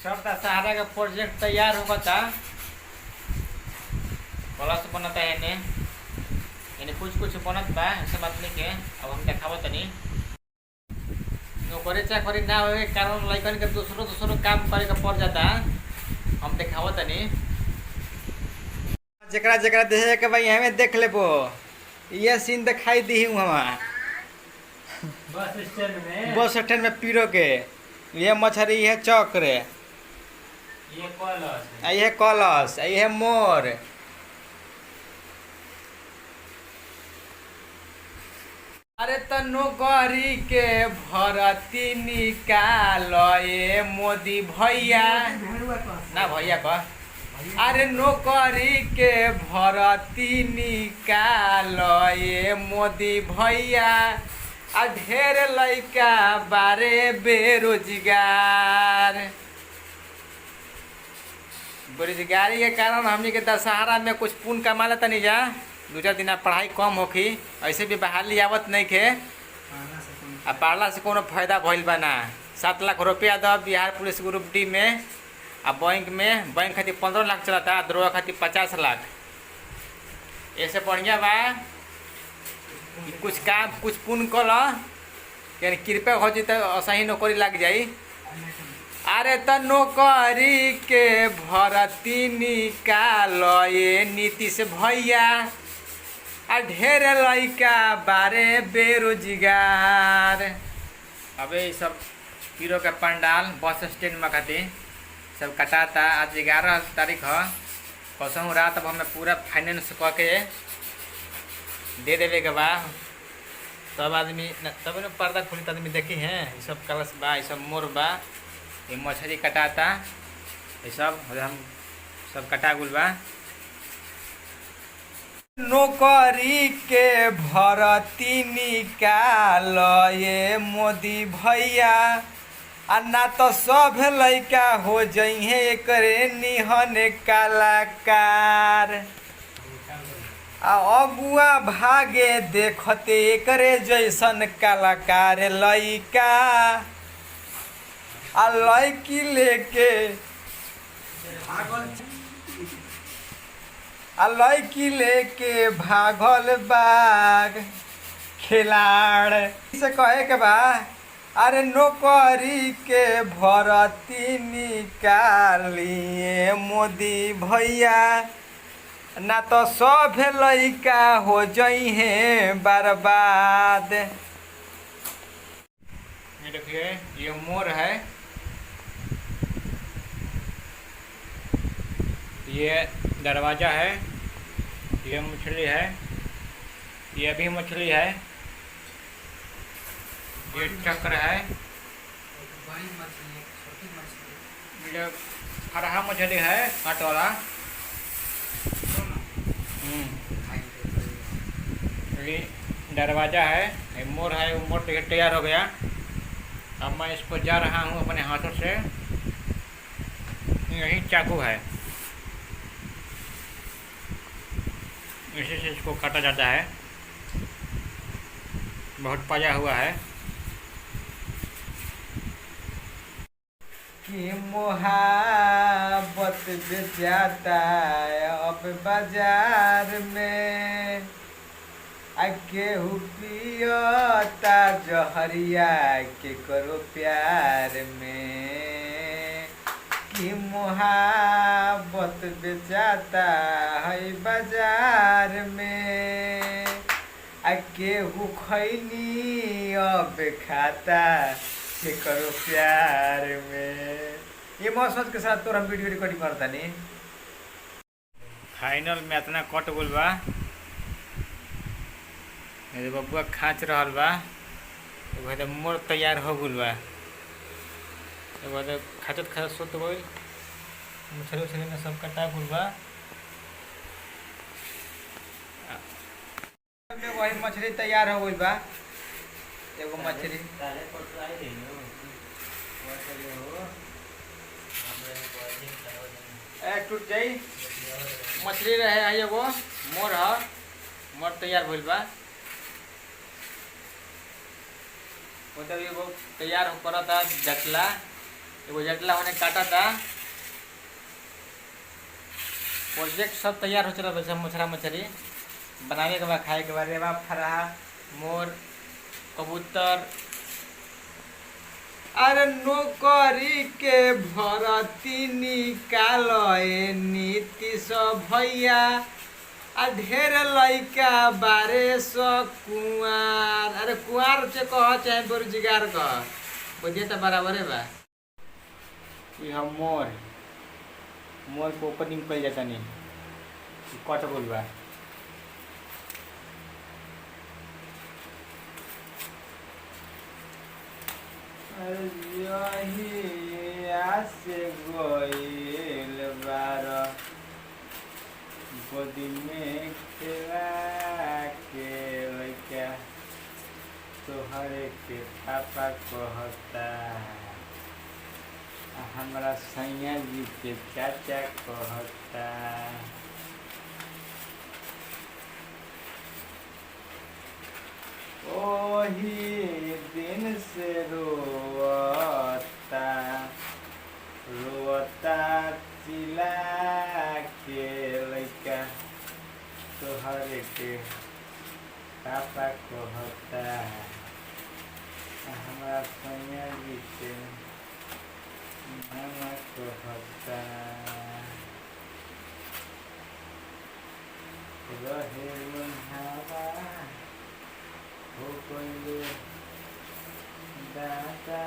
सब दशहरा का प्रोजेक्ट तैयार होगा था। कलश बनता है ने यानी कुछ कुछ बनत बा, ऐसे बात नहीं के अब हम देखावो तनी। नौकरी चाकरी ना होए के कारण लइकन के दूसरो दूसरो काम करे के पड़ जाता। हम देखावो तनी जकरा जकरा देखे के भाई हमें देख लेबो। ये सीन दिखाई दी हूँ हम बस स्टैंड में पीरो के ये मछली है चक्र, ये कलश, ये मोर। अरे त नौकरी के भर्ती निकाल ए मोदी भैया ना भैया का। अरे नौकरी के भर्ती निकाल ए मोदी भैया। आ ढेर लइका बारे बेरोजगार। बेरोजगारी के कारण हमनी के दशहरा में कुछ पुण्य कमा लेता नहीं जा। दो चार दिन पढ़ाई कम होखी, ऐसे भी बहाली आवत नहीं खे। आ पढ़ला से कोनो फायदा भइल बा ना। 7 लाख रुपया the Bihar police group D में। आ बैंक खातिर 15 लाख चलता, दरोगा खातिर 50 लाख। ऐसे बढ़िया बा कुछ काम कुछ पुण्य कल यानी कृपया हो जाए तो सही नौकरी लग जाई। अरे त नौकरी के भर्ती निकाल ये नीतीश भैया। आ ढेर लइका बारे बेरोजगार। अबे सब पीरो का पंडाल बस स्टैंड में खातिर सब कटाता। आज 11 तारीख है। कसम रात अब हमें पूरा फाइनेंस करके दे देवे के बा। तब आदमी तब न पर्दा खुली तो आदमी देखी हैं। ये सब कलश बा, ये सब मोर बा, ये मछली कटाता, ये सब हम सब कटा गुल बा। नौकरी के भर्ती निकाल ये मोदी भैया। आ ना तो सब लइका हो जइहे एकरे निहन कलाकार। आ अगुआ भागे देखते एकरे जैसन कलाकार लइका। आ लइकी लेके भागल बाग खिलाड़ से कहे के बा। अरे नौकरी के भर्ती निकालिए मोदी भैया। ना तो सब लइका हो जइहे बर्बाद। ये देखिए ये मोर है, ये दरवाजा है, ये मछली है, ये भी मछली है, ये चक्र है, ये फरहा मछली है काट वाला। ये दरवाजा है, ये मोर है, वो मोर तैयार हो गया। अब मैं इसको जा रहा हूँ अपने हाथों से। यही चाकू है, इसी से इसको काटा जाता है। बहुत पाया हुआ है कि मोहब्बत बेचाता अब बाजार में। केहू पियता जहरिया के करो प्यार में। कि मोहब्बत बेचाता है बाजार में। केहू खैनी अब खाता के करो प्यार में। ये मौत सोच के साथ तो हम वीडियो रिकॉर्डिंग करता नहीं। फाइनल में इतना कट गुल बा। मेरे बबुआ खाँच रहल बा। तो मोर तैयार हो गुल बा। खाचत खाचत सुत गई। मछली उछली में सब कटा गुल बा। वही मछली तैयार हो गई बा। एगो मछली टूट जाई। मछली रहे है एगो मोर है, मोर तैयार भइल बा। मतलब एगो तैयार करता जटला एगो जटला होने काटा था। प्रोजेक्ट सब तैयार हो चला वैसे मछरा मछली बनाने के बाद खाए के बाद रेवा फरा मोर कबूतर। अरे नौकरी के भरती निकाल नीतीश भैया आ ढेर लइका बारे सौ कुआर। अरे कुआर से कह चाहे बेरोजगार कह बुझे तो बराबर है बा। हम मोर मोर को ओपनिंग कर जाता नहीं कट बोल बा। यही आसे गोइल बार गोदी में खेला के लइका तोहरे के पापा कहता हमारा सैया जी के चाचा कहता। ओही दिन से रोता रोता चिल्ला के लइका तोहरे के पापा कहता हमारा सैया जी के मामा कहता। रहे हवा हो कोई दादा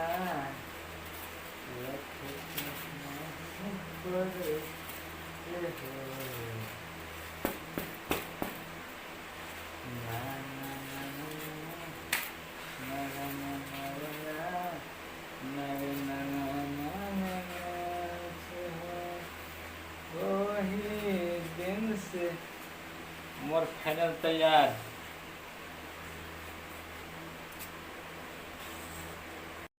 वही दिन से मोर फाइनल तैयार।